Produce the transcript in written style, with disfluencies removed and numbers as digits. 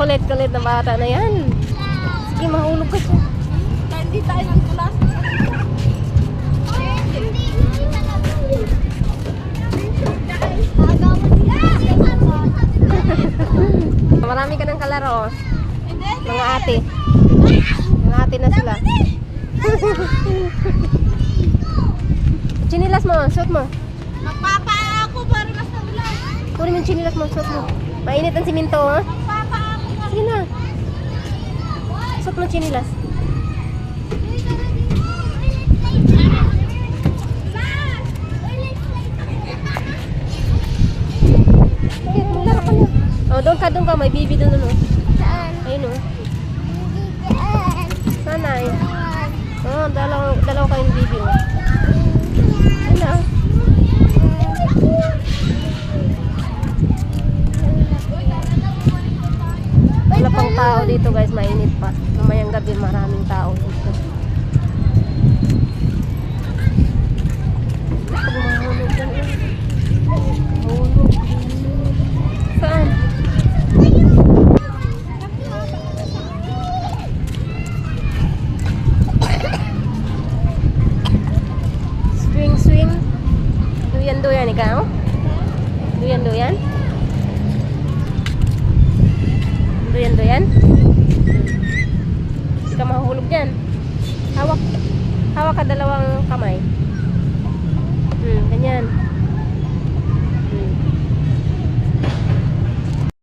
Kulit-kulit na bata na yan. Sige, mahulog ka siya. Hindi tayo ng kulas. Marami ka ng kalaro. Mga ate. Mga ate na sila. Chinilas mo, suot mo. Magpapa ako para mas naulan. Kunin mo yung chinilas mo, suot mo. Mainit ang siminto, ha? Magpapa ako. Sige na. Suot mo chinilas. Sige, maglaro ka na. Oh, doon ka. May bibi doon, oh. Saan? Ayun, oh. Sana, eh. Oh, dalaw kayong bibi, oh. Ayun, oh. Wala pang tao dito, guys. Mainit pa. Mamayang gabi, maraming tao dito. Mahulog yan, eh. Mahulog. Saan? Swing. Duyan ikaw? Duyan? Duyan?